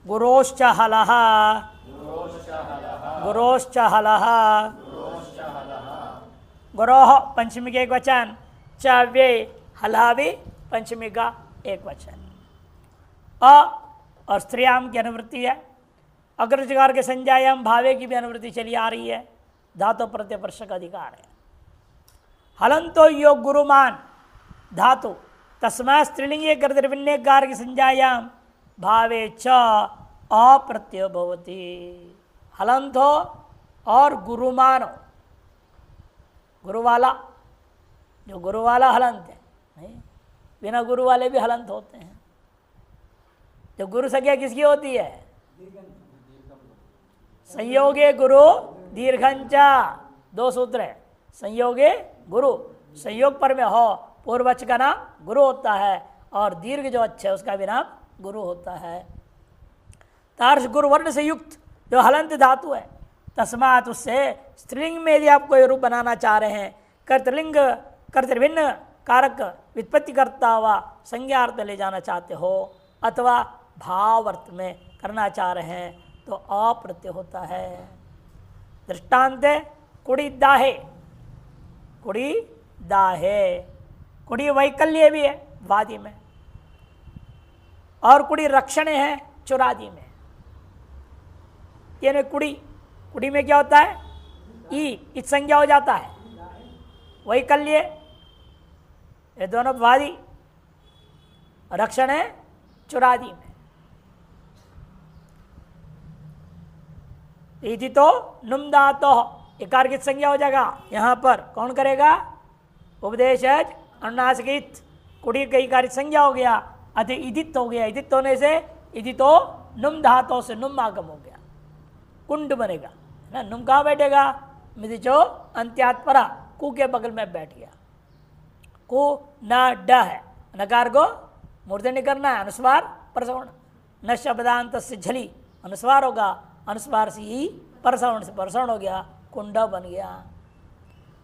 गुरोश्च हलः गुरोश्च हलः गुरोः पंचमी का एक वचन, च वे हलः भी पंचमी का एक वचन। अ और स्त्रियाम की अनुवृत्ति है, अग्रजकार के संज्ञायाम भावे की भी अनुवृत्ति चली आ रही है, धातु प्रत्यय स्पर्श का अधिकार है। हलंतो योग गुरुमान धातु तस्मा स्त्रीलिंगे कर्तृभिन्नेकार की संज्ञायाम भावे च अप्रत्यय भवति। हलंत हो और गुरुमान हो, गुरु वाला, जो गुरु वाला हलंत है, नहीं बिना गुरु वाले भी हलंत होते हैं। जो गुरु संज्ञा किसकी होती है? संयोगे गुरु दीर्घंचा, दो सूत्र है। संयोगे गुरु, संयोग पर में हो पूर्वच का नाम गुरु होता है और दीर्घ जो अच्छे है उसका भी नाम गुरु होता है। तार्श गुरु वर्ण से युक्त जो हलंत धातु है, तस्मात उससे स्त्रीलिंग में यदि आप कोई रूप बनाना चाह रहे हैं, कर्तलिंग कर्तृभिन्न कारक व्युत्पत्ति करता हुआ संज्ञार्थ ले जाना चाहते हो अथवा भावार्थ में करना चाह रहे हैं तो अप्रत्यय होता है। दृष्टांत कुड़ी दाहे, कुड़ी दाहे, कुड़ी वैकल्य भी है वादी में और कुड़ी रक्षण है चुरादी में। यानी कुड़ी, कुड़ी में क्या होता है? ई इत संज्ञा हो जाता है। वैकल्य ये दोनों वादी, रक्षण है चुरादी में। इति तो नुम धातो इकार की संज्ञा हो जाएगा। यहाँ पर कौन करेगा? उपदेशज अनुनासिक कुड़ी कई कार्य संज्ञा हो गया, अति इदित हो गया। इदित होने से इति तो नुम धातों से नुम आगम हो गया, कुंड बनेगा ना। नुम कहाँ बैठेगा? मिदिचो अंत्यात्परा, कु के बगल में बैठ गया। कु न ड है, नकार को मूर्धन्य करना है, अनुस्वार परसवर्ण। न शब्दांत से झली अनुस्वार होगा, अनुस्वार से ही परसवर्ण से परसवर्ण हो गया, कुंड बन गया।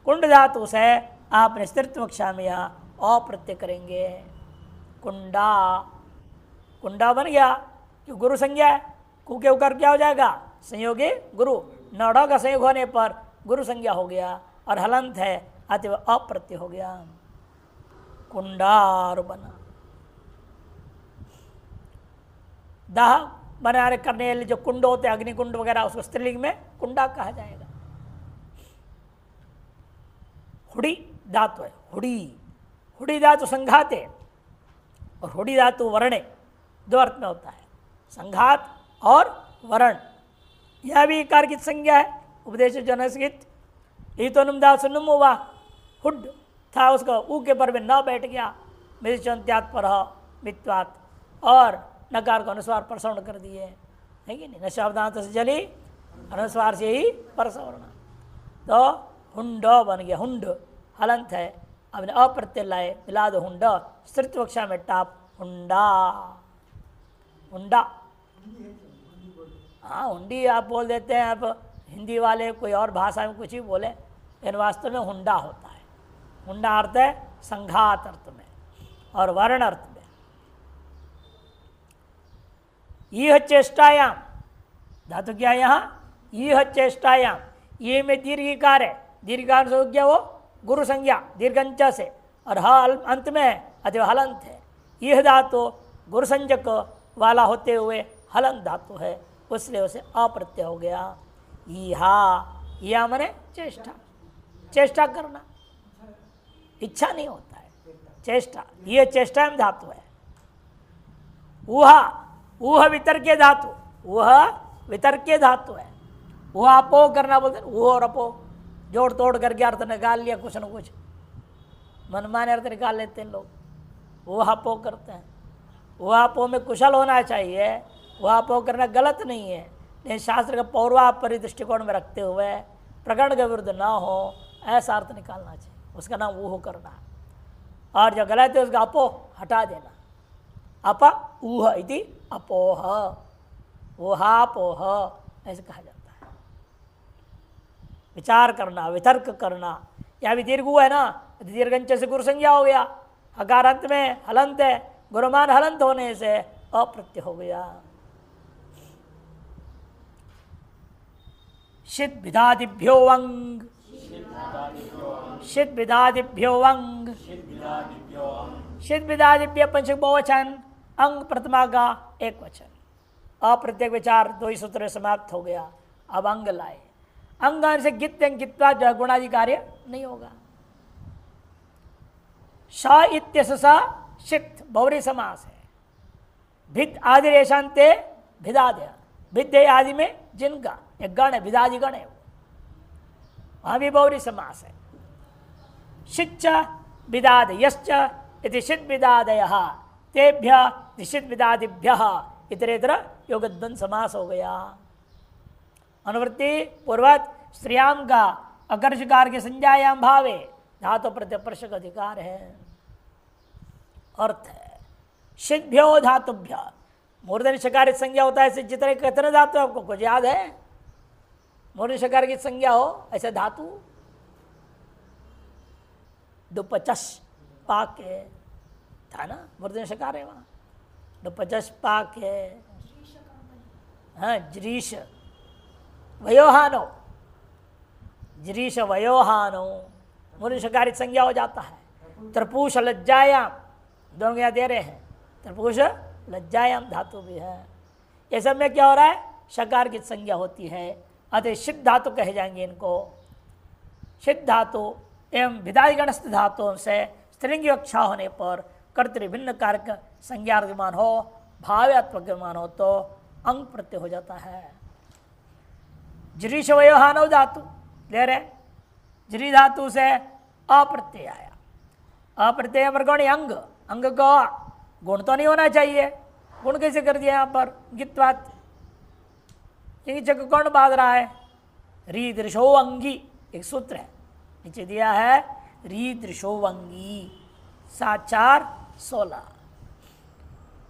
कुंड धातु से आपने स्त्रीत्व कक्षा में यहाँ अप्रत्यय करेंगे। कुंडा, कुंडा बन गया कि गुरु संज्ञा है। कु के ऊपर क्या हो जाएगा? संयोगी गुरु, नौड़ा का संयोग होने पर गुरु संज्ञा हो गया और हलंत है अतः अप्रत्यय हो गया। कुंडार बना। दाह बनाने करने वाले जो कुंड होते हैं, अग्निकुंड वगैरह, उसको स्त्रीलिंग में कुंडा कहा जाएगा। हुडी धातु है, हुडी, हुडी धातु संघात है और हुडी धातु वर्णे, दो अर्थ में होता है, संघात और वर्ण। यह भी इकार की संज्ञा है। उपदेश जनस्कित ये तो नुम धातु नुम हुआ, हुड था उसका ऊ के पर में न बैठ गया, मित्यात पर मित्वात, और नकार को अनुस्वार परसवर्ण कर दिए, है कि नहीं? न शब्दांत से जली, अनुस्वार से ही परसवर्ण, तो हुंड बन गया। हुंड हलंत है, अब अप्रत्यय लाए, मिला दो हुंड, स्त्रीत्व कक्षा में टाप, हुंडा, हुंडा। हाँ हुंडी आप बोल देते हैं, आप हिंदी वाले कोई और भाषा में कुछ भी बोले, लेकिन वास्तव में हुंडा होता है। हुंडा अर्थ है संघात अर्थ में और वर्ण अर्थ में। यह चेष्टायाम धातु क्या है यहाँ? यह चेष्टायाम, ये में दीर्घिकार है, दीर्घिकार से हो गया वो गुरु संज्ञा दीर्घंच से, और ह अंत में है अथवा हलंत है। यह धातु गुरु संज्ञक वाला होते हुए हलंत धातु है, इसलिए उसे अप्रत्यय हो गया। इहा, यह माने चेष्टा, चेष्टा करना, इच्छा नहीं होता है, चेष्टा, यह चेष्टा में धातु है। ऊहा, ऊह वितर्क धातु, वह वितर्क धातु है। वह अपो करना बोलते हैं, वो और अपो जोड़ तोड़ करके अर्थ निकाल लिया, कुछ न कुछ मनमाने अर्थ निकाल लेते हैं लोग, वह अपो करते हैं। वह अपो में कुशल होना चाहिए, वह अपो करना गलत नहीं है, लेकिन शास्त्र का पौर्वापरि दृष्टिकोण में रखते हुए प्रकरण के विरुद्ध न हो ऐसा अर्थ निकालना चाहिए, उसका नाम ऊह करना। और जो गलत है उसका अपो हटा देना। अप ऊह इति अपोह, ऊहापोह ऐसे कहा जाता है। विचार करना, वितर्क करना। या भी दीर्घ है ना, दीर्घंच से गुरु संज्ञा हो गया, हकार अंत में हलंत है, गुरुमान हलंत होने से अप्रत्यय हो गया। शिद विदादिभ्यो वंग, शिद विदादिभ्यो वंग, शिद विदादिभ्य पंचक बहुवचन, अंग प्रथमा का एक वचन। अप्रत्येक विचार दो ही सूत्र समाप्त हो गया। अब अंग लाए। अंग आने से गित गित्वा जो गुणादि कार्य नहीं होगा। श इत्यस्य स शित बहुरी समास है। भिद आदि रेशांते भिदादय, भिद्य आदि में जिनका एक गण है, भिदादि गण है, वहां भी बहुरी समास है। शिच्च विदाद यश्च इति शित विदादयः तेभ्य शित विदादिभ्यः इतरेतर योगद्वंद समास हो गया। अनुवृत्ति पूर्वक स्त्रियाम का अकर्षकार के संज्ञायाम भावे धातु प्रत्यपर्शक अधिकार है। अर्थ है शिद्भ्यो धातुभ्य, मूर्धन्य शकारित संज्ञा होता है। जितने कितने धातु आपको कुछ याद है? मूर्धन्य शकार की संज्ञा हो ऐसे धातु दुपचस पाक है, था ना? मूर्धन्य शकार है वहाँ। दुपचस पाक है, हाँ। जरीश वयोहानो, जरीश वयोहानो मूर्धन्य शकारित संज्ञा हो जाता है। त्रपूष लज्जायाम, दोनों यहाँ दे रहे हैं। त्रपूष लज्जायाम धातु भी है। ये सब में क्या हो रहा है? शकार की संज्ञा होती है, अतः सिद्ध धातु कहे जाएंगे इनको। सिद्ध धातु एवं विदादिगणस्थ धातुओं से स्त्रीलिंग अक्षा होने पर कर्तृ भिन्न कारक संज्ञा विमान हो, भाव्यात्मक विमान हो तो अंग प्रत्यय हो जाता है। जरीश वयोहानव धातु ले रहे, जरी धातु से अप्रत्यय आया। अप्रत्यय पर गण अंग, अंग का गुण तो नहीं होना चाहिए। गुण कैसे कर दिया यहाँ पर? गित्वात, क्योंकि जग कौन बांध रहा है? री दृशो अंगी एक सूत्र है, नीचे दिया है री दृशो अंगी 7-4-16।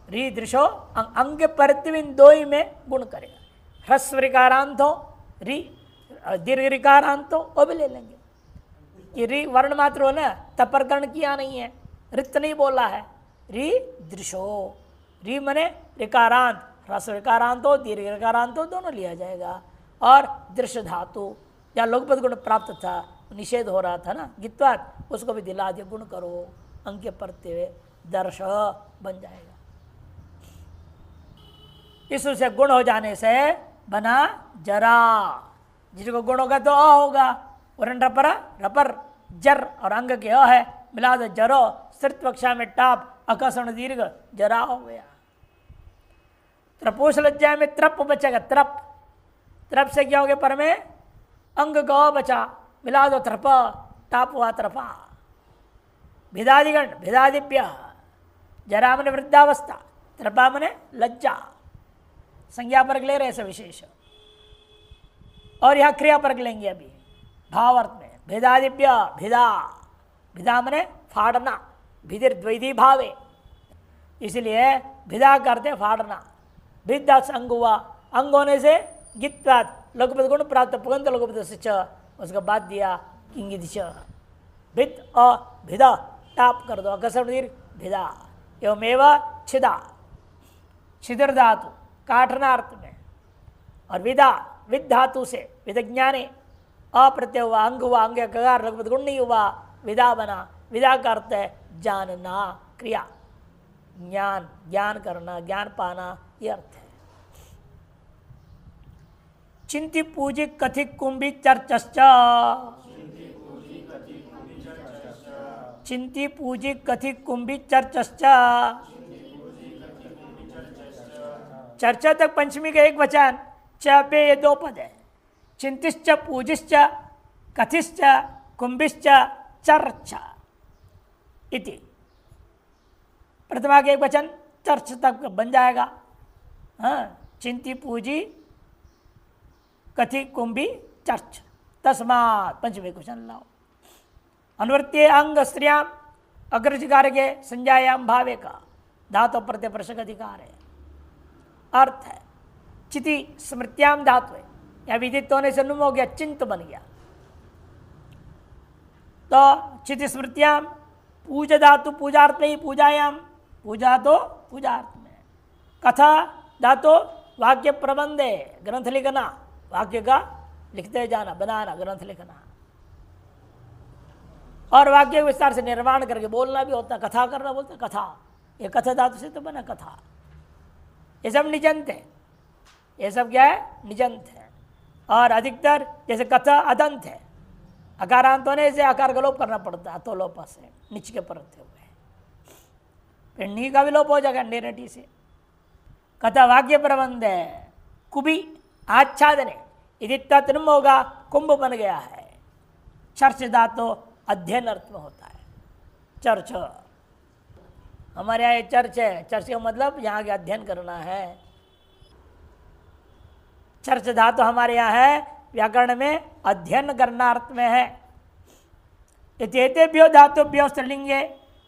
री दृशो अंग प्रतिबिन दो ही में गुण करेगा। ह्रस्व रिकारांत हो, री दीर्घ रिकारांत हो, वो भी ले लेंगे कि री वर्ण मात्र हो ना, तपरकर्ण किया नहीं है, रिक्त नहीं बोला है। री दृशो, री मने रिकारांत, ह्रस्व रिकारांत हो, दीर्घ रिकारांत हो, दोनों लिया जाएगा। और दृश्य धातु या लोकपद गुण प्राप्त था, निषेध हो रहा था ना गित्वात, उसको भी दिला दिया गुण करो, अंक प्रत्यय दर्श बन जाएगा। इससे गुण हो जाने से बना जरा, जिसको गुण होगा तो अ होगा। वरण रपर रपर जर और अंग के अ है, मिला दो जरो, स्त्रीत्व कक्षा में टाप, अकसण दीर्घ जरा हो गया। त्रपोष लज्जा में त्रप बचेगा, त्रप, त्रप से क्या हो गया? पर में अंग ग बचा, मिला दो त्रप, टाप हुआ त्रपा। भिदादिगण भिदादिभ्य, जरा मने वृद्धावस्था, त्रपा मने लज्जा, संज्ञा परक ले रहे ऐसा विशेष। और यहाँ क्रिया परक लेंगे अभी भावार्थ में। भेदादिभ्य भिदा, भिदा मने फाड़ना, भिदिर द्वैधी भावे, इसलिए भिदा करते फाड़ना। भिदा से अंग हुआ, अंग होने से गित्वात लघुपद गुण प्राप्त पुगंत लघुपद से च, उसका बाद दिया किंगित च। भिद अ भिदा टाप कर दो, अकसर दीर्घ भिदा। एवमेव छिदा, छिद्र धातु काटना अर्थ में। और विदा, विद धातु से विदज्ञाने अप्रत्यय हुआ, अंग हुआ, अंग कगार लघुपद गुण नहीं हुआ, विदा बना। विदा का अर्थ है जानना, क्रिया, ज्ञान, ज्ञान करना, ज्ञान पाना, यह अर्थ है। चिंति पूजी कथिक कुंभी चर्चश्च, चिंति पूजी कथिक कुंभी चर्चश्च। चर्चा तक पंचमी का एक वचन, च पे ये दो पद है। चिंतिश्च पूजिश्च कथिश्च कुंभिश्च चर्च इति। प्रथमा के एक वचन चर्च तक बन जाएगा। हाँ, चिंती पूजी कथि कुंभी चर्च, तस्मात् पंचमी क्वेश्चन लाओ। अनुवृत्ति अंग स्त्रियां अग्रजकार के संज्ञायाम भावे का धातु प्रत्यय अधिकार है। अर्थ है चिति स्मृत्याम धातु है, या विदित होने से नुम हो गया, चिंत बन गया। तो चिति स्मृत्याम पूजा धातु पूजार्थ में ही, पूजायाम पूजा तो पूजार्थ में। कथा धातु वाक्य प्रबंध है, ग्रंथ लिखना, वाक्य का लिखते जाना, बनाना, ग्रंथ लिखना, और वाक्य विस्तार से निर्माण करके बोलना भी होता है। कथा करना बोलते हैं, कथा, ये कथा धातु से तो बना कथा। ये सब निजंत है, ये सब क्या है, निजंत है। और अधिकतर जैसे कथा अदंत है, अकारांत होने से आकार का लोप करना पड़ता है, तो लोप से नीच के परते हुए, फिर नी का भी लोप हो जाएगा नेरटी से। कथा वाक्य प्रबंध है, कुबी आच्छादने यदि तत्म होगा, कुंभ बन गया है। चर्च धातु अध्ययन अर्थ में होता है, चर्च। हमारे यहाँ चर्च है, चर्च का मतलब यहाँ के अध्ययन करना है। चर्च धातु हमारे यहाँ है व्याकरण में अध्ययन करना अर्थ में है। इत्येतेभ्यो धातुभ्यो स्त्रीलिंगे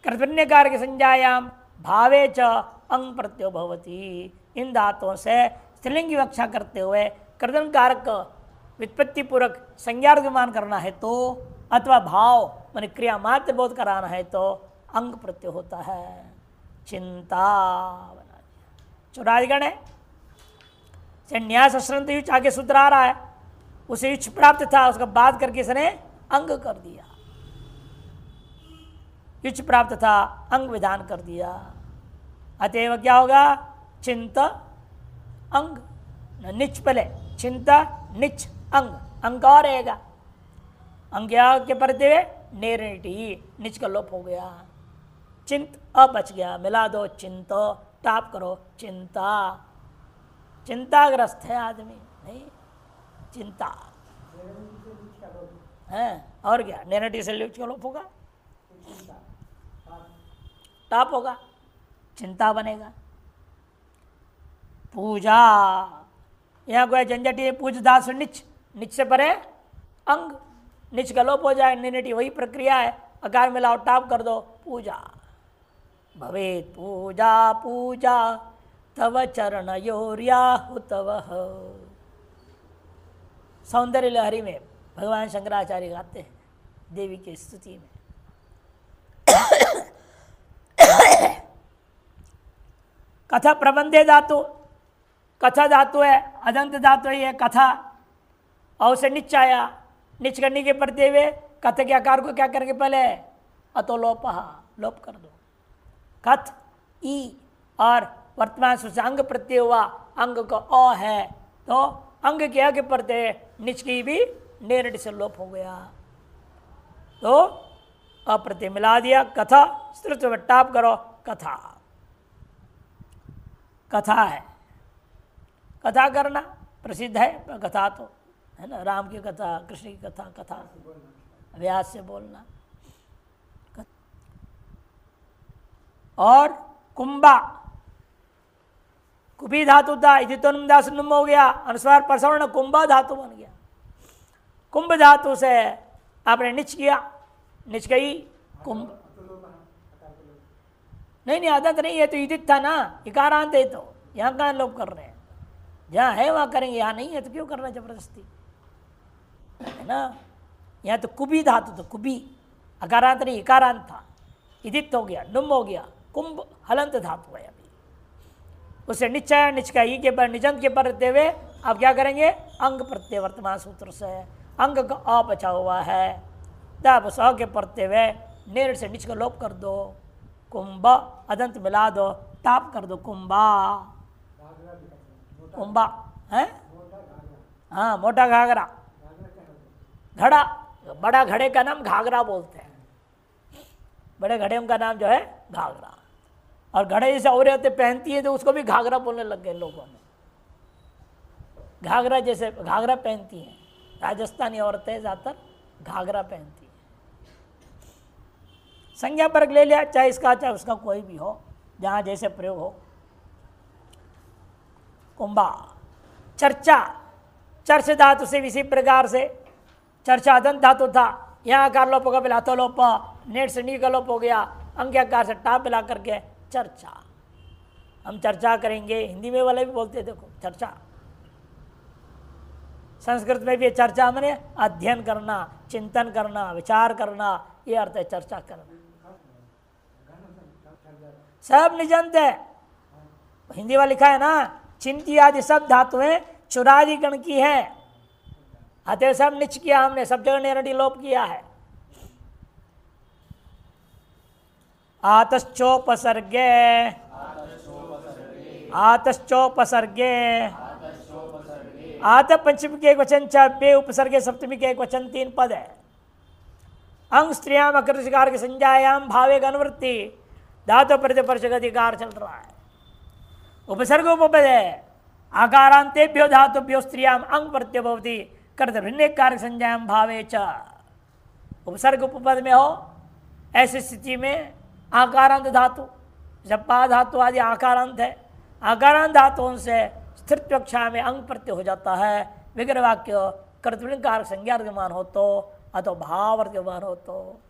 कर्तन्यकार के संज्ञायाम भावे च अंग प्रत्ययो भवति। इन धातुओं से स्त्रीलिंग की व्याख्या करते हुए कर्तन कारक व्युत्पत्ति पूर्वक संज्ञार्गमान करना है तो, अथवा भाव मान क्रिया मात्र बोध कराना है तो अंग प्रत्यय होता है। चिंता बना दिया, चौराधिगण है, न्यास अश्रंत युच आगे सूत्र आ रहा है, उसे युच प्राप्त था, उसका बात करके इसने अंग कर दिया। युच प्राप्त था, अंग विधान कर दिया। अतएव क्या होगा, चिंत अंग, निच पहले चिंता निच अंग, अंग और रहेगा। अंग के परते हुए नेरटी, निच का लोप हो गया। चिंत अ बच गया, मिला दो चिंत, टाप करो चिंता। चिंताग्रस्त है आदमी, नहीं चिंता है, और क्या नेरटी से लिच का लोप होगा, टाप होगा, चिंता बनेगा। पूजा, यहाँ कोई झंझट है, पूज दास निच, निच से परे अंग, निच का लोप हो जाए, निनेटी वही प्रक्रिया है, अकार मिलाओ टाप कर दो, पूजा। भवेत पूजा पूजा तव चरणयोर्याहुतवः। सौंदर्य लहरी में भगवान शंकराचार्य गाते हैं देवी की स्तुति में। कथा प्रबंधे धातु, कथा धातु है, अदंत धातु है कथा, और से निच आया, निच करने के पड़ते हुए कथ के आकार को क्या करेंगे पहले, अतो लोप, लोप कर दो। कथ ई और वर्तमान से अंग प्रत्यय हुआ, अंग को अ है तो अंग के आगे पड़ते निच की भी नेरट से लोप हो गया, तो अप्रत्यय मिला दिया। कथा स्त्रीत्व में टाप करो, कथा, कथा है, कथा करना प्रसिद्ध है, कथा तो है ना, राम की कथा, कृष्ण की कथा, कथा व्यास से बोलना। और कुंभा, कुबी धातु था, इति तो नुम हो गया, अनुस्वार परसवर्ण कुंभा धातु बन गया। कुंभ धातु से आपने निच किया, निच गई कुंभ, नहीं अदंत नहीं है तो इदित था ना, इकारांत है, तो यहाँ कहाँ लोग कर रहे हैं, जहाँ है वहाँ करेंगे, यहाँ नहीं है तो क्यों कर रहे हैं जबरदस्ती, है ना। यहाँ तो कुबी धातु, तो कुबी अकारांत नहीं इकारांत था, इदित हो गया, नुम हो गया, कुंभ हलंत धातु है, अभी उसे निश्चय निचका ई के पर निजंत के पर रहते हुए आप क्या करेंगे, अंग प्रत्यय वर्तमान सूत्र से अंग का अ बचा हुआ है, तब उस अ के पढ़ते हुए नेर से निच का लोप कर दो, कुंभ अदंत मिला दो, टाप कर दो, कुंभा, कुंभा है, हाँ मोटा घाघरा, घड़ा, बड़ा घड़े का नाम घाघरा बोलते हैं, बड़े घड़े का नाम जो है घाघरा। और घड़े जैसे औरतें पहनती है तो उसको भी घाघरा बोलने लग गए लोगों ने, घाघरा जैसे घाघरा पहनती हैं, राजस्थानी औरतें ज़्यादातर घाघरा पहनती हैं। संज्ञा पर ले लिया, चाहे इसका चाहे उसका कोई भी हो, जहाँ जैसे प्रयोग हो। कुंभा, चर्चा, चर्च धातु से इसी प्रकार से चर्चा अदंत धातु था, यहाँ आकार लोप होगा, पहले हथो लोप, नेट से नी का लोप हो गया, अंग आकार से टाप मिला करके चर्चा। हम चर्चा करेंगे, हिंदी में वाले भी बोलते हैं, देखो चर्चा, संस्कृत में भी चर्चा मैंने अध्ययन करना, चिंतन करना, विचार करना, ये अर्थ है चर्चा करना। सब निजंत है, हिंदी वाला लिखा है ना, चिंती आदि सब धातुएं चुरादि गण की है, अतः सब निच किया हमने, सब जगह नेरटी लोप किया है। आतश्चोपसर्गे आतश्चोपसर्गे आत पंचमी के एक वचन च बे उपसर्गे सप्तमी के एक वचन 3 पद है। अंग स्त्रियाम अकृषिकार की संज्ञायाम भावे का अनुवृत्ति धातु प्रतिपर्शक अधिकार चल रहा है। उपसर्ग उपपद है आकारांतेभ्यो धातुभ्यो स्त्रियाम अंग प्रत्यय भवति कर्तव्य कारक संज्ञायाम भावे च। उपसर्ग उपपद में हो ऐसी स्थिति में आकारांत धातु, जब पा धातु आदि आकारांत है, आकारांत धातुओं से स्थिरत्व कक्षा में अंग प्रत्यय हो जाता है। विग्रह वाक्य कर्तव्य कारक संज्ञा विद्यमान हो तो अथवा भाव विद्यमान हो तो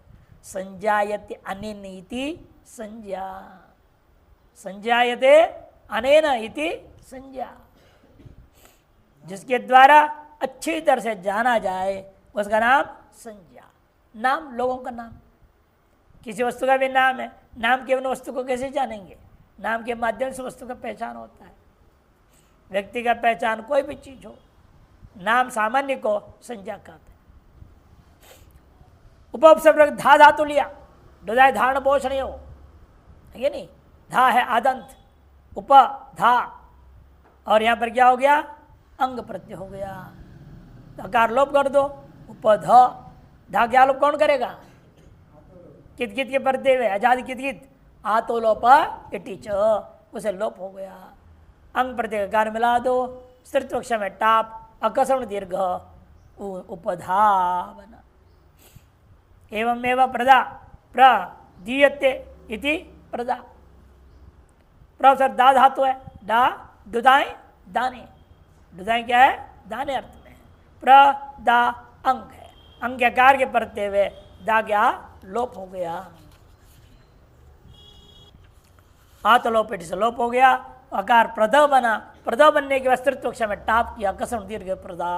संजायते अनेन इति संज्ञा, संजायते अनेन इति संज्ञा, जिसके द्वारा अच्छी तरह से जाना जाए उसका नाम संज्ञा। नाम लोगों का नाम, किसी वस्तु का भी नाम है, नाम के बिना वस्तु को कैसे जानेंगे? नाम के माध्यम से वस्तु का पहचान होता है। व्यक्ति का पहचान कोई भी चीज हो, नाम सामान्य को संज्ञा कहते हैं। उपसर्ग धा धातु लिया, डुदाय धारण पोषण हो, है नहीं? धा है आदंत, उप धा, और यहां पर क्या हो गया? अंग प्रत्यय हो गया। अकार लोप कर दो, उपध, धा क्या लोप कौन करेगा? कित कित के परते हुए आजाद कित कित आतो लोप इटिच, उसे लोप हो गया। अंग प्रत्यय कार मिला दो, स्त्रीत्व अक्षर में टाप, अकसण दीर्घ उपधा बना। एवं एवं प्रदा प्रदीयते इति प्रदा, प्रोफेसर दा धातु है, डा दुदाएं दाने, दुदाएं क्या है? दाने अर्थ में। प्रदा अंग है, अंग के आकार के परते हुए दा क्या लोप हो गया। आत लोप से लोप हो गया, आकार प्रद बना, प्रद बनने के बाद स्त्रीत्व अक्षर में टाप किया, कसम दीर्घ प्रदा।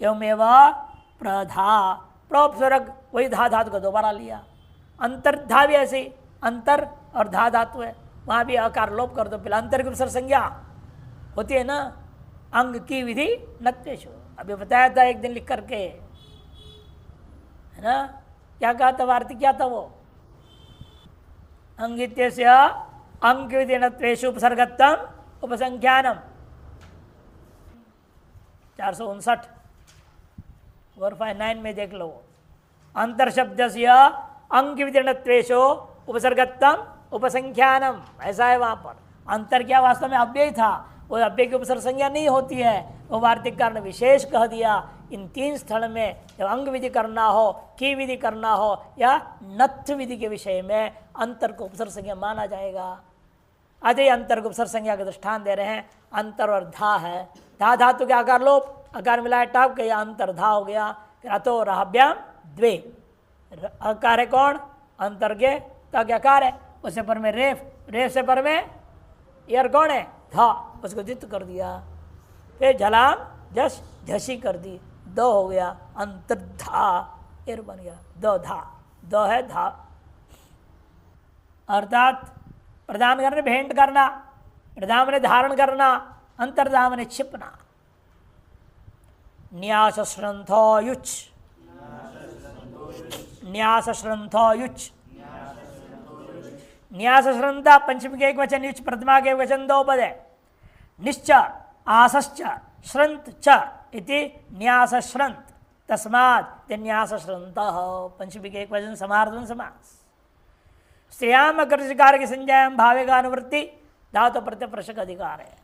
एवं प्रधा, प्रोपसर्ग वही धा धातु को दोबारा लिया। अंतर्धा भी ऐसे ही, अंतर और धा धातु है, वहां भी आकार लोप कर दो। पहले अंतर की उपसर्ग संज्ञा होती है ना, अंग की विधि नत्वेषु, अभी बताया था एक दिन लिख करके, है ना? क्या कहा था वार्तिक, क्या था वो? अंगित्यस्य अंग विधि नत्वेषु उपसर्गत्तम उपसंख्यानम 459 459 में देख लो। अंतर शब्द से अंग विधि नत्वेषु उपसर्गत्तम उपसंख्यानम, ऐसा है वहां पर। अंतर क्या वास्तव में अव्यय था, वो अव्यय की उपसर्ग संज्ञा नहीं होती है, वो वार्तिककार ने विशेष कह दिया। इन 3 स्थल में जब अंग विधि करना हो, की विधि करना हो या नत्थ विधि के विषय में अंतर को उपसर्ग संज्ञा माना जाएगा। आधे अंतर को उपसर्ग संज्ञा का दृष्टान दे रहे हैं। अंतर और धा है, धा धातु के आकार लोप, आकार मिलाया टाप गया, अंतर धा हो गया। अतो राभ्याम द्वे, आकार है कौन? अंतर के तक आकार है, उससे पर में रेफ, रेफ से पर में यर कौन है? धा, उसको दित कर दिया। फिर झलाम जस झसी कर दी, दो हो गया, अंतर्धा एर बन गया, दो धा, दो है धा। अर्थात प्रदान करने भेंट करना, प्रदान ने धारण करना, अंतर्धाम ने छिपना। न्यास श्रंथो युच, न्यास श्रंथो युच, न्यास श्रंथा पंचमी के एक वचन, युच प्रथमा के एक वचन, 2 पद है। निश्च आसश्च श्रंत च इति न्यास श्रंत, तस्मात् न्यास श्रंतः पंचमी के एक वचन, समार्धन समास। श्रेयाम अकृषिकार की संज्ञायाम भावे का अनुवृत्ति धातु प्रत्यय प्रशक अधिकार है।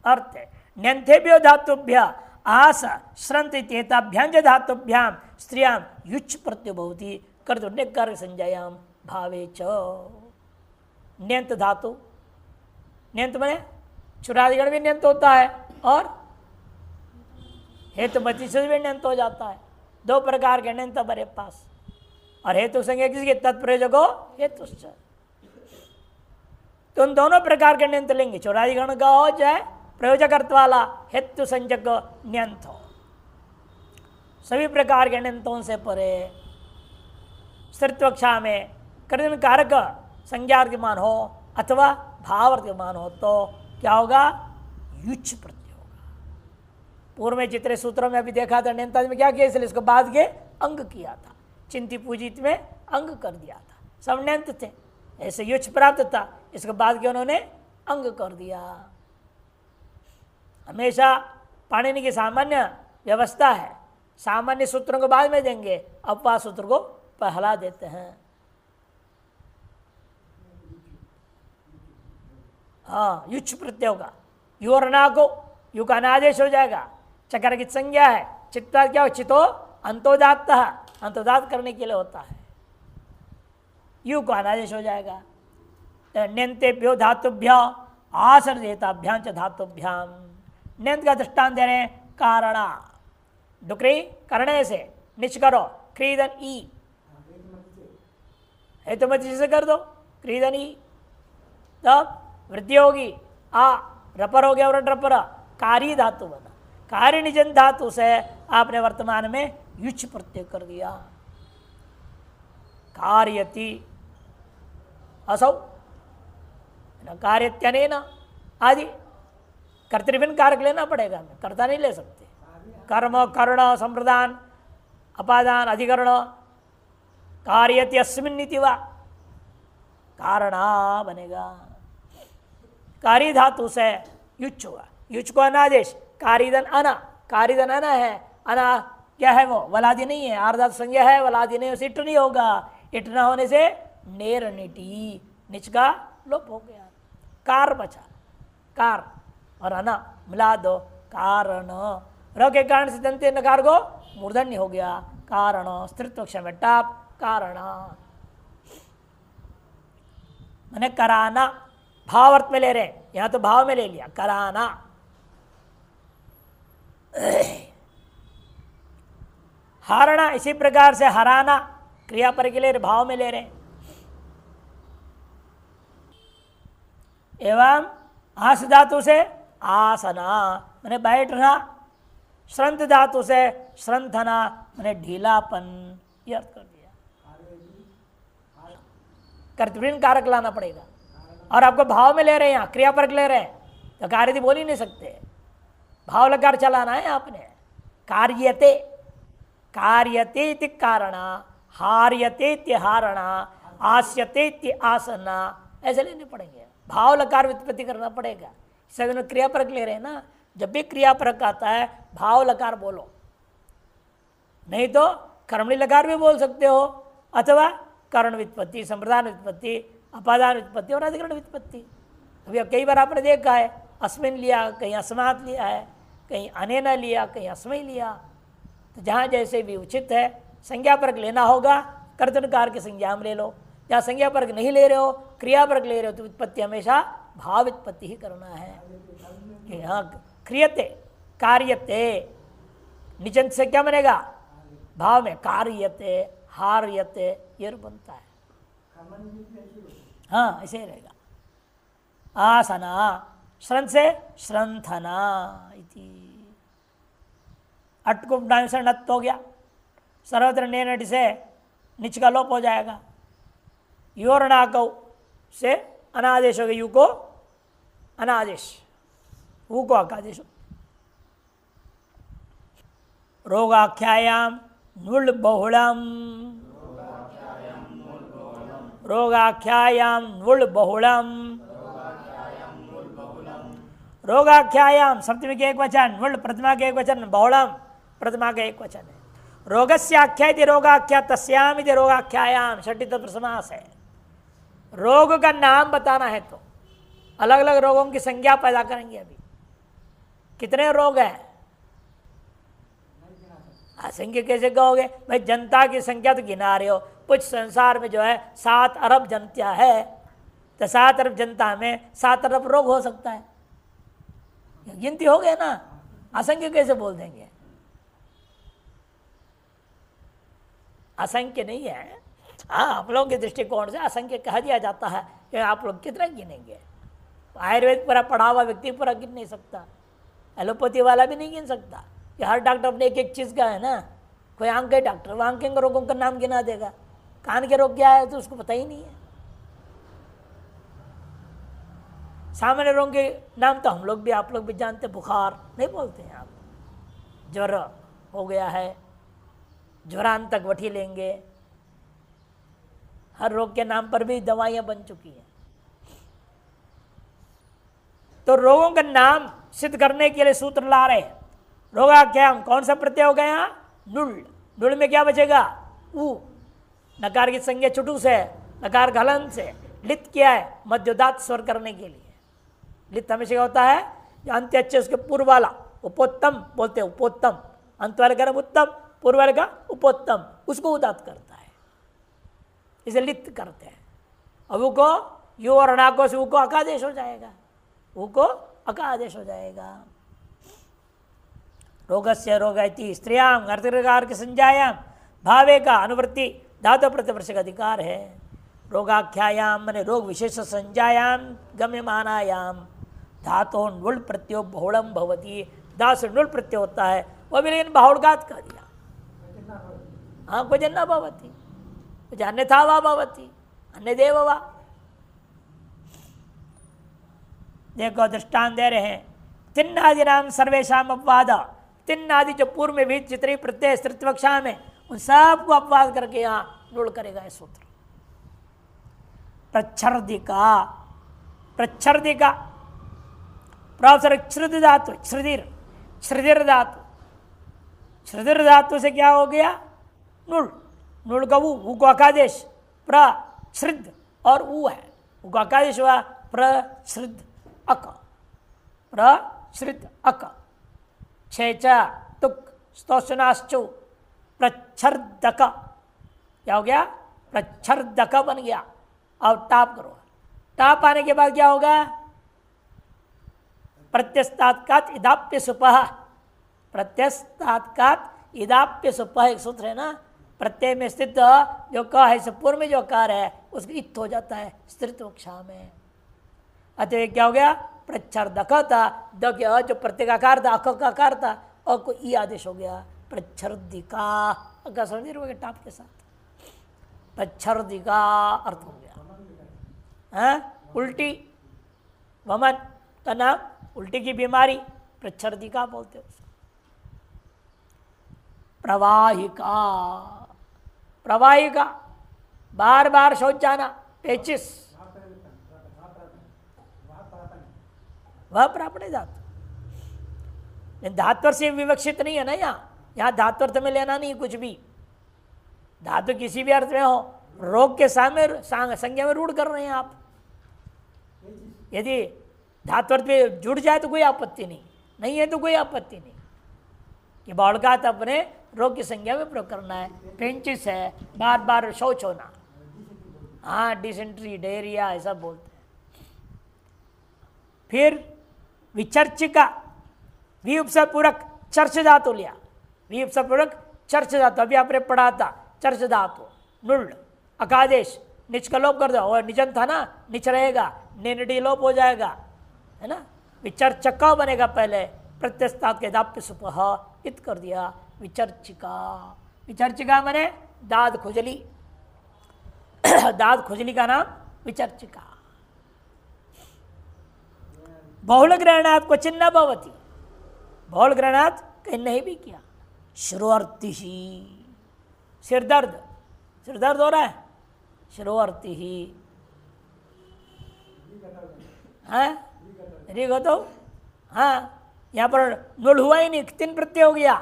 अर्थ है न्यंथेभ्यो धातुभ्य आस श्रंत इत्येताभ्यां च धातुभ्यां स्त्रियां युच प्रत्यय भवति कर्तृकार संज्ञायाम भावे च। न्यंत धातु, न्यंत बने चुरादिगण भी न्यंत होता है और हेतु मति से भी न्यंत हो जाता है। 2 प्रकार के न्यंत हमारे पास, और हेतु संज्ञा किसके? तत्प्रयोजको हेतु। तो उन दोनों प्रकार के न्यंत लेंगे, चौरादिगण का हो चाहे प्रयोजक अर्थ वाला हेतु संज्ञक न्यंत हो, सभी प्रकार के न्यंतों से परे स्त्रीत्वक्षा में कर्तव्य कारक संज्ञार्थमान हो अथवा भावार्थमान हो तो क्या होगा? युच प्रत्यय होगा। पूर्व में जितने सूत्रों में अभी देखा था ण्यंतादि में क्या किया, इसलिए इसको बाद के अंग किया था, चिंती पूजित में अंग कर दिया था, सब ण्यंत थे, ऐसे युच प्राप्त था, इसके बाद के उन्होंने अंग कर दिया। हमेशा पाणिनि की सामान्य व्यवस्था है, सामान्य सूत्रों को बाद में देंगे, अपवाद सूत्र को पहला देते हैं। हाँ, युच प्रत्यय होगा, यू और ना को यू का अनादेश हो जाएगा। चकार की संज्ञा है, चित्ता क्या हो, चितो अंतोदात, अंतोदात करने के लिए होता है, यू को अनादेश हो जाएगा। ण्यंतेभ्यो धातुभ्य आसर्जेताभ्याम च धातुभ्याम, ण्यंत का दृष्टांत दे रहे हैं, कारणा डुकरी करने से निच करो, क्रीदन ई है तो मत से कर दो, क्रीदन ई, तब वृद्धि होगी, आ रपर हो गया और रपर, कार्य धातु बना, कार्य निजन धातु से आपने वर्तमान में युच प्रत्यय कर दिया। कार्यति असौ न कार्यत्यनेन आदि, कर्तृभिन्न कारक लेना पड़ेगा, हमें कर्ता नहीं ले सकते। कर्म कर्ण संप्रदान अपादान अधिकरण, कार्यति अस्मिन् इति वा, कारणा बनेगा, कार्य धातु से युच हुआ, युच को अनादेश, कारिदन अना, कारिदन अना है, अना क्या है वो, वलादि नहीं है, आर्धातु संज्ञा है, वलादि नहीं, उसे इट नहीं होगा, इट ना होने से नेर निटी, निच का लोप हो गया, कार बचा, कार और अना मिला दो, कारण, र के कारण से दंते नकार को मूर्धन्य हो गया, कारण, स्त्रीत्व क्षम टाप, कारण मैंने कराना, भाव अर्थ में ले रहे, यहां तो भाव में ले लिया, कराना। हारना इसी प्रकार से हराना, क्रिया पर के लिए भाव में ले रहे। एवं आस धातु से आसना मैंने बैठना, श्रंथ धातु से श्रंथना मैंने ढीलापन, ये अर्थ कर दिया। कर्तव्य कारक लाना पड़ेगा, और आपको भाव में ले रहे हैं, यहाँ क्रिया परक ले रहे हैं, तो कार्य बोल ही नहीं सकते, भाव लकार चलाना है आपने। कार्यते, कार्यते इति कारणा, हार्यते इति हारणा, आस्यते इति आसना, ऐसे लेने पड़ेंगे, भाव लकार व्युत्पत्ति करना पड़ेगा। सभी क्रिया परक ले रहे हैं ना, जब भी क्रिया परक आता है भाव लकार बोलो, नहीं तो कर्मणि लकार भी बोल सकते हो, अथवा कर्ण व्युत्पत्ति, संप्रदान व्युत्पत्ति, अपादान व्युत्पत्ति और अधिकरण व्युत्पत्ति। अभी कई बार आपने देखा है, अस्मिन लिया, कहीं अस्मात् लिया है, कहीं अनेन लिया, कहीं अस्मै लिया, तो जहाँ जैसे भी उचित है संज्ञा परक लेना होगा, कर्तनकार की संज्ञा में ले लो, जहाँ संज्ञा परक नहीं ले रहे हो, क्रिया परक ले रहे हो, तो व्युत्पत्ति हमेशा भाव व्युत्पत्ति ही करना है। हाँ, क्रियते, कार्यते, निचंत से क्या बनेगा, भाव में कार्यते, हार्यते, ये बनता है, हाँ ऐसे ही रहेगा। आसना, श्रंथ से श्रंथना इति, अटकुप डांग से नत हो गया, सर्वत्र नेनट से निच का लोप हो जाएगा। योरणाकौ से अनादेश हो गया, यू को अनादेश, ऊ को अकादेश। रोगाख्यायाम नुल बहुलम, रोगाख्यायाम नुल बहुलम, रोगाख्यायाम सप्तमी के एक वचन, नुल प्रथमा के एक वचन, बहुलम प्रथमा के एक वचन है। रोगस्य आख्या यदि रोगाख्या तस्याम यदि रोगाख्यायाम, षष्ठी तत्पुरुष समास है। रोग का नाम बताना है तो अलग अलग रोगों की संज्ञा पैदा करेंगे। अभी कितने रोग हैं, असंख्य कैसे कहोगे भाई, जनता की संख्या तो गिना रहे हो, कुछ संसार में जो है 7 अरब जनता है, तो 7 अरब जनता में 7 अरब रोग हो सकता है, गिनती हो गए ना, असंख्य कैसे बोल देंगे, असंख्य नहीं है। हाँ, आप लोगों के दृष्टिकोण से असंख्य कह दिया जाता है कि आप लोग कितना गिनेंगे, आयुर्वेद पूरा पढ़ा हुआ व्यक्ति पूरा गिन नहीं सकता, एलोपैथी वाला भी नहीं गिन सकता, कि हर डॉक्टर अपने एक एक चीज़ का है ना, कोई आंख के डॉक्टर वो आंख के रोगों का नाम गिना देगा, कान के रोग क्या है तो उसको पता ही नहीं है। सामान्य रोग के नाम तो हम लोग भी आप लोग भी जानते, बुखार नहीं बोलते हैं आप, ज्वर हो गया है, ज्वरांतक वठी लेंगे। हर रोग के नाम पर भी दवाइयां बन चुकी हैं। तो रोगों का नाम सिद्ध करने के लिए सूत्र ला रहे हैं। रोगाख्याम कौन सा प्रत्यय हो गया? नुल। नुल में क्या बचेगा? ऊ। नकार की संज्ञा चुटू से, नकार घलन से। लित क्या है? मध्योदात स्वर करने के लिए। लित हमेशा क्या होता है? जो अंत्य अच्छे उसके पूर्व वाला उपोत्तम बोलते हैं, उपोत्तम। अंत वाले का उत्तम, पूर्व वाले का उपोत्तम, उसको उदात करता है, इसे लित करते हैं। अब वो को यू और अणाको से वो को अकादेश हो जाएगा, वो को अकादेश हो जाएगा। रोगस्य रोगति स्त्रियाम अर्धकार के संज्ञायाम भावे का अनुवृत्ति धातु प्रतिवर्ष का अधिकार है। रोगाख्यायाम मैंने रोग विशेष संज्ञायाम गम्यमानायाम धातो नुल प्रत्यो बहुलम भवती। धा से नुल प्रत्यय होता है, वह भी लेकिन बहुलगात कर दिया। हाँ, कुछ न भवती, कुछ अन्यथा वा भवती, अन्य देव वा। देखो दृष्टांत दे रहे हैं। तिन्नादि नाम सर्वेशा अपवाद। तिन्नादि जो पूर्व में भी जितने प्रत्यय स्त्रीत्वक्षा में, उन सबको अपवाद करके यहाँ नुल करेगा ये सूत्र। प्रच्छर्दिका, प्रच्छर्दिका प्रोफेसर श्रुद धातु, श्रुदिर, श्रुदिर धातु। श्रुदिर धातु से क्या हो गया? नुल। नुल का ऊ को अकादेश, प्रश्रिद और ऊ है, ऊ को अकादेश हुआ प्रश्रिद अक, प्रश्रिद अक। छेचा तुक स्तोषनाश्चु प्रच्छर्दक, क्या हो गया? प्रच्छर्दक बन गया। अब टाप करो, टाप आने के बाद क्या होगा? प्रत्यस्तात्कात इदाप्य सुपह, प्रत्यस्तात्कात इदाप्य सुपह एक सूत्र है ना। प्रत्यय में स्थित जो क है, से पूर्व में जो कार है उसका इत हो जाता है स्त्रीत्वक्षा में। अतः क्या हो गया? प्रच्छर्दक था, द के जो प्रत्येगाकार था, अक का आकार था, और को ई आदेश हो गया प्रच्छर्दिका, टाप के साथ प्रच्छर्दिका अर्थ हो गया। उल्टी, वमन का नाम, उल्टी की बीमारी प्रच्छर्दिका बोलते हैं उसको। प्रवाहिका, प्रवाहिका बार बार शौच जाना, पेचिस, वह प्रापणे धातु। धात्वर से विवक्षित नहीं है ना, यहाँ धात्वर्थ में लेना नहीं कुछ भी। धातु किसी भी अर्थ में हो, रोग के सामने संज्ञा में रूढ़ कर रहे हैं आप। यदि धात्वर्थ पे जुड़ जाए तो कोई आपत्ति नहीं, नहीं है तो कोई आपत्ति नहीं कि बालकात अपने रोग की संज्ञा में प्रयोग करना है। पेंचिस है, बार बार शौच होना, हाँ, डिसेंट्री, डायरिया ऐसा बोलते हैं। फिर विचर्चिका, विउपसपूरक चर्च धातु लिया, विउपसपूरक चर्च धातु, अभी आपने पढ़ा था चर्च धातु। नुल अकादेश, निच का लोप कर दो, और निजन था ना, निच रहेगा, नेनडी लोप हो जाएगा, है ना। विचर्चका बनेगा पहले, प्रत्यस्तात के दाप्य सुपह इत कर दिया विचर्चिका। विचर्चिका माने दाद खुजली, दाद खुजली का नाम विचर्चिका। बहुल ग्रहणात् क्वचिन न भवति, बहुल ग्रहणात् कहीं नहीं भी किया। श्रोअर्थि ही, सिर दर्द, सिर दर्द हो रहा है, श्रोअर्थि ही है, रिगतो, हाँ, यहाँ पर नुल हुआ ही नहीं, क्तिन प्रत्यय हो गया,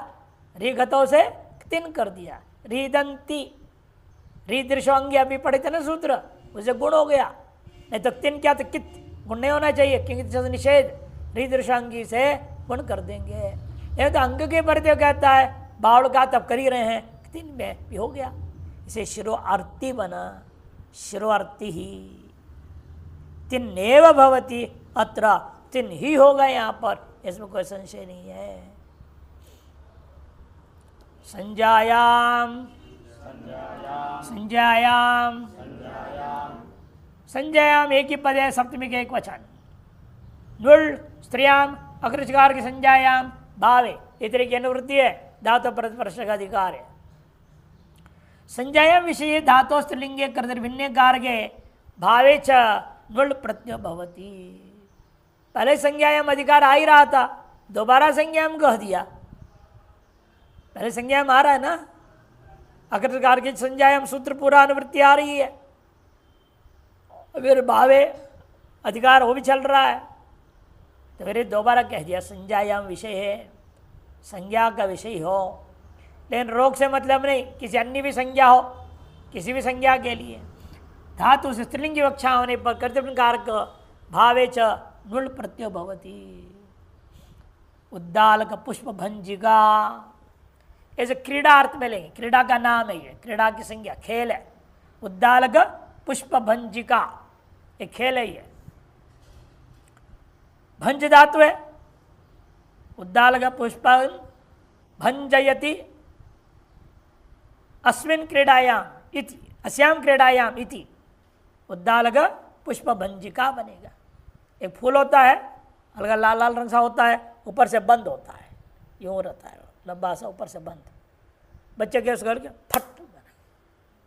रिगतो से क्तिन कर दिया। रिदंती, रिदृशोंगी अभी पढ़े थे ना सूत्र, उसे गुण हो गया, नहीं तो क्तिन क्या, तो कित गुण नहीं होना चाहिए, क्योंकि निषेध, रिदृशांगी से गुण कर देंगे। यह तो अंग के प्रत्यय कहता है, बावड़ का तब कर ही रहे हैं, क्तिन में भी हो गया, इसे शिरो आरती बना, शिरो आरती ही तिन्नेव भवति, अत्र तिन ही होगा यहाँ पर, इसमें कोई संशय नहीं है। संज्ञायाम, संज्ञायाम, संज्ञायाम एक ही पद है, सप्तमी के एक वचन। नुल स्त्रियाम अग्रचकार की संज्ञायाम भावे, इतने की अनुवृत्ति है, धातु परस्पर का अधिकार है। संज्ञायाम विषय धातु स्त्रीलिंगे कर्तृभिन्ने कारगे भावे च नुल प्रत्यय भवति। पहले संज्ञायाम अधिकार आ ही रहा था, दोबारा संज्ञायाम कह दिया, पहले संज्ञायाम आ रहा है ना, अकृतकार की संज्ञायाम सूत्र पूरा अनुवृत्ति आ रही है, फिर भावे अधिकार वो भी चल रहा है, तो फिर दोबारा कह दिया संज्ञायाम विषय है, संज्ञा का विषय हो। लेकिन रोग से मतलब नहीं, किसी अन्य भी संज्ञा हो, किसी भी संज्ञा के लिए धातु से स्त्रीलिंग की विवक्षा होने पर कर्तव्य कारक भावे च नुल प्रत्यय भवति। उद्दालक पुष्प भंजिका, ऐसे क्रीड़ा अर्थ में लेंगे, क्रीड़ा का नाम है ये, क्रीड़ा की संज्ञा खेल है। उद्दालक पुष्प भंजिका, एक खेल है ये। भंज धातु है, उद्दालक पुष्प भंजयति अस्मिन् क्रीडायाम इति, अस्याम क्रीडायाम इति उद्दालक पुष्प भंजिका बनेगा। एक फूल होता है, हल्का लाल लाल रंग सा होता है, ऊपर से बंद होता है, यूं रहता है लंबा सा, ऊपर से बंद। बच्चे के उस घर के फट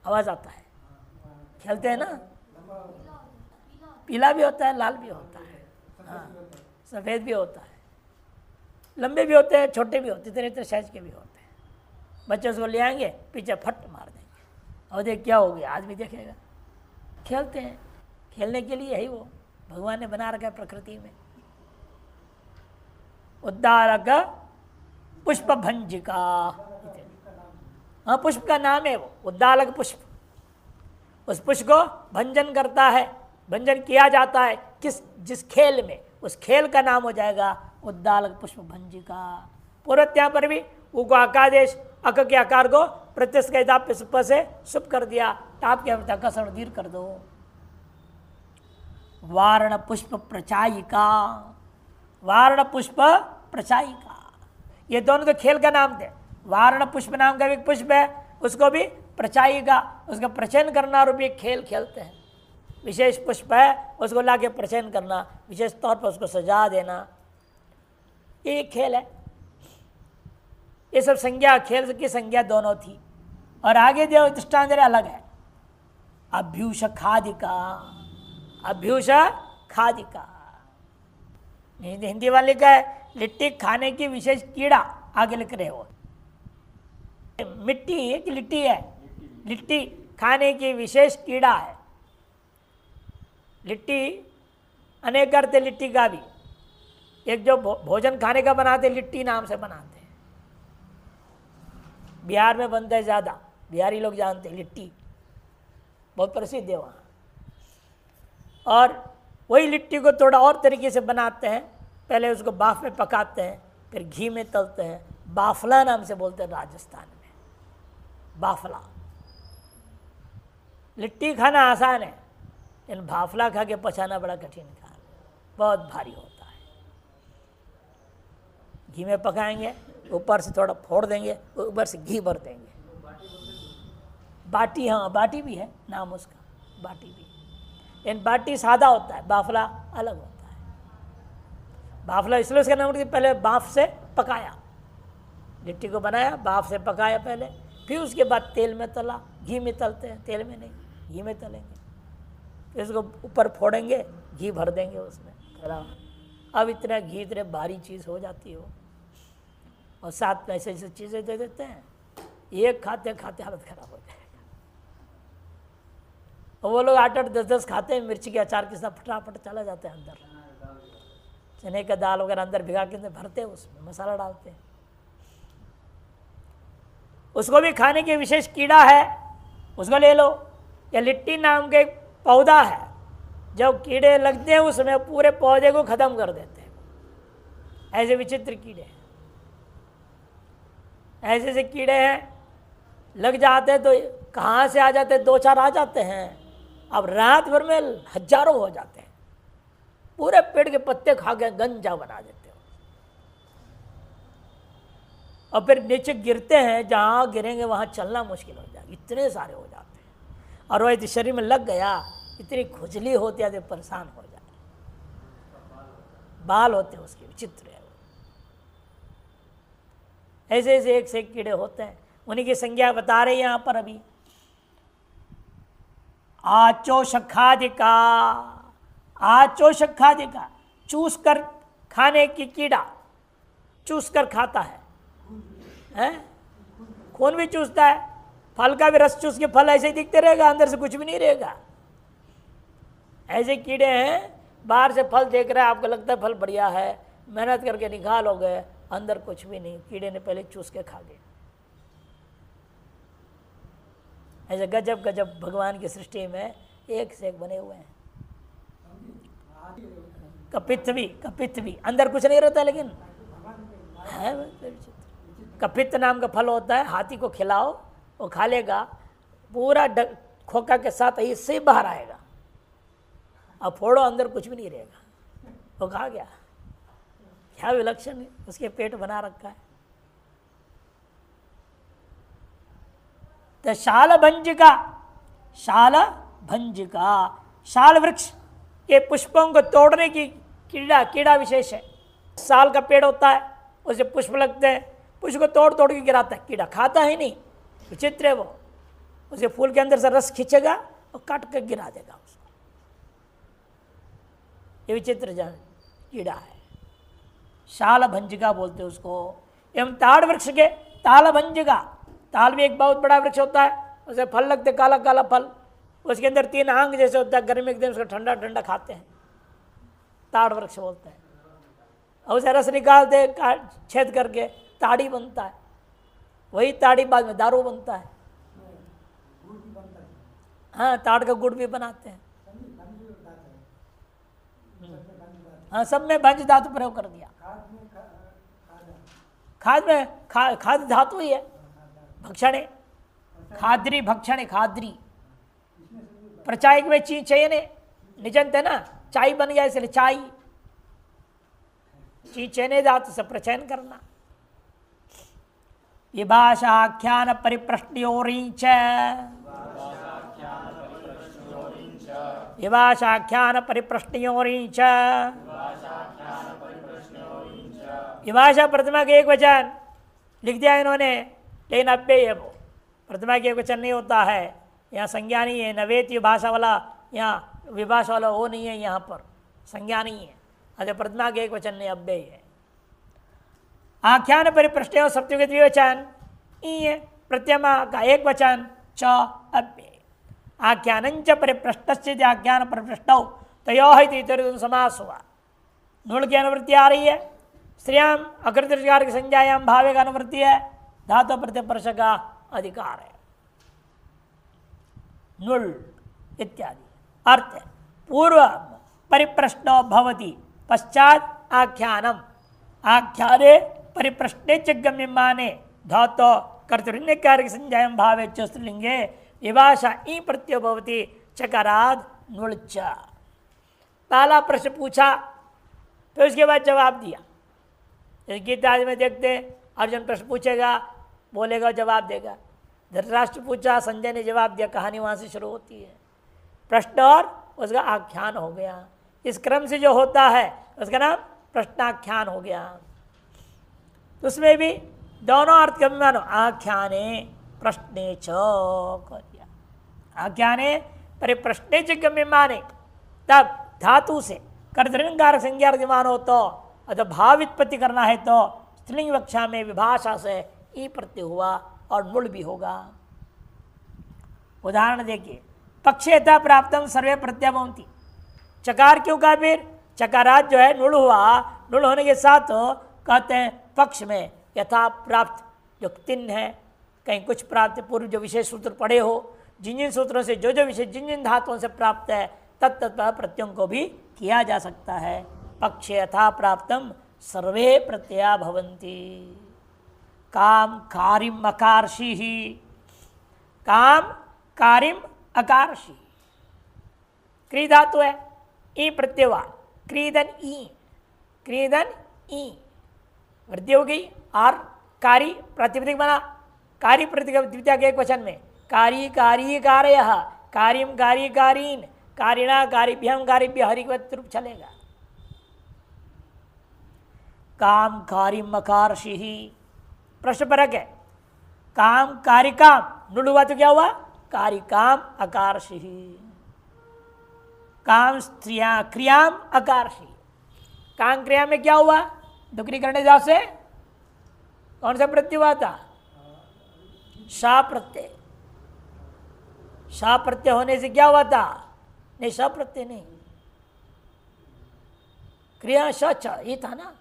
आवाज आता है, खेलते हैं ना। पीला भी होता है, लाल भी होता है, हाँ, सफ़ेद भी होता है, लंबे भी होते हैं, छोटे भी होते हैं, इतने इतने साइज के भी होते हैं। बच्चे उसको ले आएंगे, पीछे फट मार देंगे और देख क्या हो गया, आदमी देखेगा। खेलते हैं, खेलने के लिए ही वो भगवान ने बना रखा है प्रकृति में। उद्दालक पुष्प भंजिका, हाँ पुष्प का नाम है वो, उद्दालक पुष्प। उस पुष्प को भंजन करता है, भंजन किया जाता है किस, जिस खेल में, उस खेल का नाम हो जाएगा उद्दालक पुष्प भंजिका। पूर्वत्या पर भी ऊ को आकादेश, अक के आकार को प्रत्यक्ष के दाप पे से सुप कर दिया, टाप के अवस्था कसर दीर कर दो। वारण पुष्प प्रचायिका, वारण पुष्प प्रचायिका, ये दोनों तो खेल का नाम थे। वारण पुष्प नाम का भी एक पुष्प है, उसको भी प्रचायिका, उसका प्रचयन करना रूपी खेल खेलते हैं। विशेष पुष्प है, उसको लाके प्रचयन करना, विशेष तौर पर उसको सजा देना, ये खेल है। ये सब संज्ञा, खेल की संज्ञा दोनों थी। और आगे जो दृष्टांत अलग है, अभ्यूष खादिका, अभ्यूष खादिका, हिंदी वाले का है लिट्टी खाने की विशेष कीड़ा, आगे लिख रहे हो। मिट्टी है कि लिट्टी है, लिट्टी खाने की विशेष कीड़ा है। लिट्टी अनेक अर्थ है लिट्टी का भी, एक जो भोजन खाने का बनाते लिट्टी नाम से बनाते हैं, बिहार में बनता है ज़्यादा, बिहारी लोग जानते हैं लिट्टी, बहुत प्रसिद्ध है वहाँ। और वही लिट्टी को थोड़ा और तरीके से बनाते हैं, पहले उसको बाफ में पकाते हैं, फिर घी में तलते हैं, बाफला नाम से बोलते हैं राजस्थान में, बाफला। लिट्टी खाना आसान है, लेकिन बाफला खा के पचाना बड़ा कठिन काम, बहुत भारी होता है। घी में पकाएंगे, ऊपर से थोड़ा फोड़ देंगे, ऊपर से घी भर देंगे। बाटी, हाँ बाटी भी है नाम उसका, बाटी भी, लेकिन बाटी सादा होता है, बाफला अलग होता है। बाफला इसलिए उसका नाम, पहले बाफ से पकाया, लिट्टी को बनाया, बाफ से पकाया पहले, फिर उसके बाद तेल में तला, घी में तलते हैं, तेल में नहीं, घी में तलेंगे, फिर उसको ऊपर फोड़ेंगे, घी भर देंगे उसमें। अब इतना घी, इतने भारी चीज़ हो जाती हो, और साथ में ऐसे ऐसे चीज़ें दे देते हैं, एक खाते खाते हालत खराब हो जाएगा। और वो लोग 8-8, 10-10 खाते हैं, मिर्ची के अचार के साथ फटाफट चला जाते हैं अंदर, चने का दाल वगैरह अंदर भिगा के भरते हैं, उसमें मसाला डालते हैं। उसको भी खाने के विशेष कीड़ा है, उसको ले लो। या लिट्टी नाम का एक पौधा है, जब कीड़े लगते हैं उसमें पूरे पौधे को खत्म कर देते हैं। ऐसे विचित्र कीड़े हैं, ऐसे ऐसे कीड़े हैं, लग जाते हैं तो कहाँ से आ जाते हैं, 2-4 आ जाते हैं, अब रात भर में हजारों हो जाते हैं, पूरे पेड़ के पत्ते खा के गंजा बना देते हो। और फिर नीचे गिरते हैं, जहाँ गिरेंगे वहाँ चलना मुश्किल हो जाएगा, इतने सारे हो जाते हैं। और वह यदि शरीर में लग गया, इतनी खुजली होती है तो परेशान हो जाए, बाल होते हैं उसके, विचित्र है। ऐसे ऐसे एक से एक कीड़े होते हैं, उन्हीं की संज्ञा बता रहे हैं यहाँ पर अभी। आचोषखादिका, आचोषखादिका, चूस कर खाने की कीड़ा, चूस कर खाता है, खून भी चूसता है, फल का भी रस चूस के फल ऐसे ही दिखते रहेगा, अंदर से कुछ भी नहीं रहेगा। ऐसे कीड़े हैं, बाहर से फल देख रहे हैं, आपको लगता है फल बढ़िया है, मेहनत करके निकालोगे, अंदर कुछ भी नहीं, कीड़े ने पहले चूस के खा गए। ऐसे गजब गजब भगवान की सृष्टि में एक से एक बने हुए हैं। कपित्थ भी अंदर कुछ नहीं रहता, लेकिन है कपित्थ नाम का फल होता है, हाथी को खिलाओ वो खा लेगा, पूरा खोखा के साथ इससे बाहर आएगा, अब फोड़ो अंदर कुछ भी नहीं रहेगा, वो खा गया। क्या विलक्षण है, उसके पेट बना रखा है। तो शाल भंजिका शाल वृक्ष के पुष्पों को तोड़ने की कीड़ा विशेष है। साल का पेड़ होता है, उसे पुष्प लगते हैं, पुष्प को तोड़ तोड़ के गिराता है, कीड़ा खाता ही नहीं, विचित्र है वो। उसे फूल के अंदर से रस खींचेगा और काट कर गिरा देगा उसको। ये विचित्र कीड़ा है, शाल भंजिका बोलते हैं उसको। एवं ताड़ वृक्ष के ताल भंजिका, ताल भी एक बहुत बड़ा वृक्ष होता है, उसे फल लगते काला काला फल, उसके अंदर 3 आंग जैसे होता है, गर्मी के दिन उसको ठंडा ठंडा खाते हैं, ताड़ वृक्ष बोलते हैं। और उसे रस निकालते छेद करके ताड़ी बनता है, वही ताड़ी बाद में दारू बनता है। हाँ, ताड़ का गुड़ भी बनाते हैं। हाँ, सब में भंज धातु प्रयोग कर दिया। खाद में खाद धातु ही है, भक्षणे खाद्री, भक्षणे खाद्री। प्रचायक में ची चयने निजंत है ना, चाय बन गया इसलिए चाय, ची चयने धातु से प्रचयन करना। विभाषाख्यान परिप्रश्नयोरीच, विभाषाख्यान परिप्रश्नयोरीच। विभाषा प्रतिमा के एक वचन लिख दिया इन्होंने, लेकिन अव्यय है वो, प्रतिमा के एक वचन नहीं होता है, यहाँ संज्ञा नहीं है। नवेत भाषा वाला, यहाँ विभाषा वाला वो नहीं है, यहाँ पर संज्ञा नहीं है। अच्छा, प्रतिमा के एक वचन नहीं, अव्यय है। आख्यान परिप्रश्न सप्तमी के द्विवचन ई, प्रत्यमा का एक वचन च अव्यय। आख्यान च परिप्रश्न आख्यान परिप्रश्न तयो समास हुआ। नूल की अनुवृत्ति आ रही है, स्त्रियाम अकृतकार की संज्ञायाम भावे का अनुवृत्ति है, धातु प्रत्यय परश का अधिकार है। नुल इत्यादि अर्थ है। पूर्व परिप्रश्नो भवति, पश्चात आख्यानम, आख्याने परिप्रश्ने च गम्यमाने धातो कर्तृन्यकार की संज्ञायाम भावे च स्त्रीलिंगे विभाषा ई प्रत्यय भवति चकाराद नुल च। पहला प्रश्न पूछा, फिर उसके बाद जवाब दिया। गीता में देखते हैं, अर्जुन प्रश्न पूछेगा, बोलेगा, जवाब देगा। धृतराष्ट्र पूछा, संजय ने जवाब दिया, कहानी वहाँ से शुरू होती है। प्रश्न और उसका आख्यान हो गया। इस क्रम से जो होता है उसका नाम प्रश्नाख्यान हो गया। उसमें भी दोनों अर्थ कभी मानो, आख्याने प्रश्ने च कर दिया। आख्याने परिप्रश्ने च गम्य माने, तब धातु से कर्तृकार संज्ञा विद्यमान हो तो, अतः भाव व्युत्पत्ति करना है तो स्त्रीलिंग कक्षा में विभाषा से ई प्रत्यय हुआ और नुल भी होगा। उदाहरण देखिए, पक्षे यथा प्राप्तम सर्वे प्रत्यय भवन्ति। चकार क्यों कहा? फिर चकारात जो है नुल हुआ, नुल होने के साथ कहते हैं पक्ष में यथा प्राप्त जो तिन है, कहीं कुछ प्राप्त पूर्व जो विशेष सूत्र पढ़े हो, जिन जिन सूत्रों से जो जो विशेष जिन जिन धातुओं से प्राप्त है तत्त प्रत्ययों को भी किया जा सकता है। पक्षे यथा प्राप्तम सर्वे प्रत्यया भवन्ति। काम कारिम अकारशी ही, काम कारिम अकारशी, क्री धातु है, ई प्रत्यय, क्रीदन ई, क्रीदन ई वृद्धि हो गई। और कारी प्रातिपदिक बना, कारी प्रतिपदिक द्वितीय के एक वचन में कारी कारी कारयः, कारिम कारी कारीन, कारिणा कारिभ्यम कारिभ्य हरिवत रूप चलेगा। काम कारिम अकारशी ही, प्रश्न परक है। काम कारिकाम, नुल हुआ तो क्या हुआ? कारिकाम अकारशी। काम स्त्रिया क्रियाम अकारशी, काम क्रिया में क्या हुआ? दुकरी करने जाओ से कौन सा प्रत्यय हुआ था? शा प्रत्यय, शा प्रत्यय होने से क्या हुआ था? नहीं, शा प्रत्यय नहीं, क्रिया श छ ये था ना,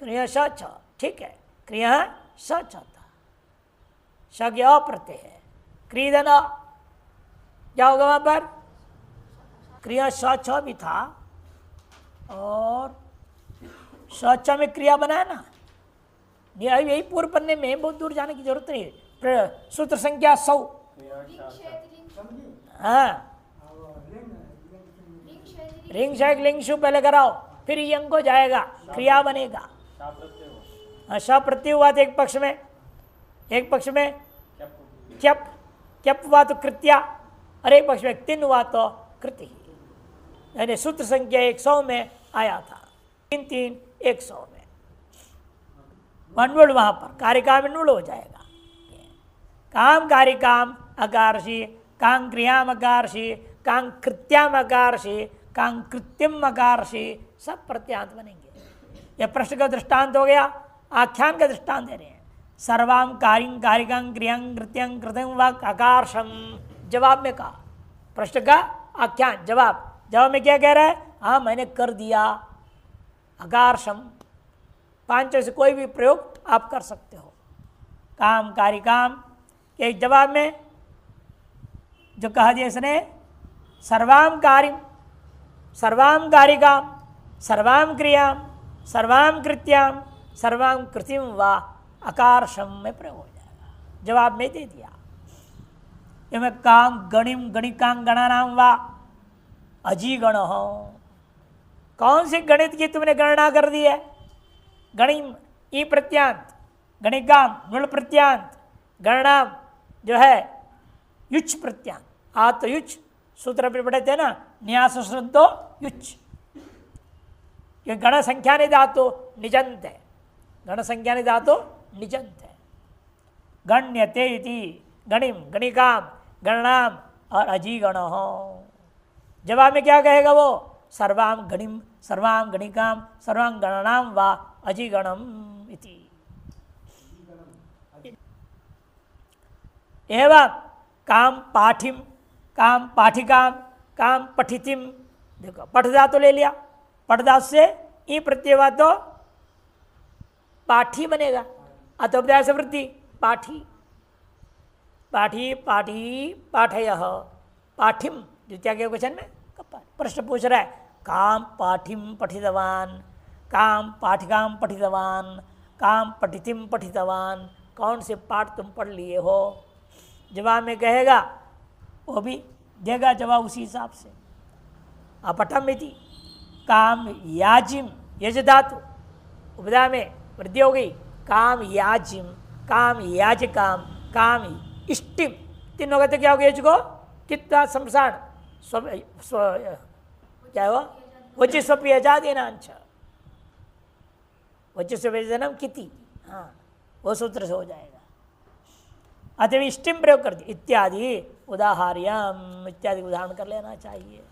क्रिया श छ, ठीक है, क्रिया श छ था, श के अप्रत्यय है, क्रीदन क्या होगा वहां पर? क्रिया श छ भी था और श छ में क्रिया बनाया ना, यही पूर्व पन्ने में, बहुत दूर जाने की जरूरत नहीं, सूत्र संख्या 100। हाँ, रिंग शेक लिंग शु पहले कराओ, फिर यंग को जाएगा, क्रिया बनेगा। हाँ, श प्रत्यय हुआ तो एक पक्ष में, एक पक्ष में क्यप, क्यप हुआ तो कृत्या, और एक पक्ष में तिन हुआ तो कृति, यानी सूत्र संख्या 100 में आया था, 3 3 100 में वनवुल, वहां पर कारिका में नुल हो जाएगा। काम कारिकाम अकारशी, कांग क्रियाम अकारशी, कांग कृत्याम अकारशी, कांग कृत्यम अकारशी, सब प्रत्यांत बनेंगे। यह प्रश्न का दृष्टांत हो गया, आख्यान का दृष्टांत दे रहे हैं। सर्वाम कारिंग कारिकांग क्रियांग कृत्यंग कृत्यं व अकारशम, जवाब में कहा, प्रश्न का आख्यान जवाब, जवाब में क्या कह रहा है? हाँ, मैंने कर दिया, अकारशम, पांचों से कोई भी प्रयोग आप कर सकते हो। काम कारिकाम के जवाब में जो कहा दिया इसने, सर्वाम कारिम, सर्वाम कारिकाम, सर्वाम क्रियाम, सर्वाम कृत्याम, सर्वाम कृतिम व अकारशम में प्रयोग हो जाएगा, जवाब में दे दिया। मैं काम गणिम गणिकांग गणानाम व अजीगण हो, कौन सी गणित की तुमने गणना कर दी है? गणिम ई प्रत्यांत, गणिकाम नुल प्रत्यांत, गणनाम जो है युच प्रत्यांत, आ तो युच सूत्र पे पढ़े थे ना, न्यास श्रद्धो युच, ये गण संख्या ने धातु निजंत है, गण संख्या ने धातु निजंत है। गण्यते इति गणिम गणिकाम गणनाम और अजीगण हो, जवाब में क्या कहेगा वो? सर्वाम गणिम सर्वाम गणिकाम सर्वाम गणनाम व अजीगणम इति। एवं काम पाठिम, काम पाठिकाम, काम पठितिम, देखो पठ धातु ले लिया, पठ धातु से ई प्रत्यय हुआ तो पाठी बनेगा, अतोपध्याय से वृद्धि पाठी, पाठी पाठी पाठयः, पाठिम द्वितीय के क्वेश्चन में प्रश्न पूछ रहा है, काम पाठिम पठितवान, काम पाठिकाम पठितवान, काम पठितिम पठितवान, कौन से पाठ तुम पढ़ लिए हो? जवाब में कहेगा, वो भी देगा जवाब उसी हिसाब से। अपठम इति काम याजिम, यज धातु उपधा में वृद्धि हो गई, काम याजिम, काम याजिकाम, काम इष्टिम, तीनों का तो क्या हो गया? यज को कितना समसाण क्या हुआ? वचिस्वप्यजादेनांच, वचिस्वप्यजनम किति, हाँ वो सूत्र से हो जाएगा। अतः इष्टिम प्रयोग कर दी, इत्यादि उदाहर्यम, इत्यादि उदाहरण कर लेना चाहिए।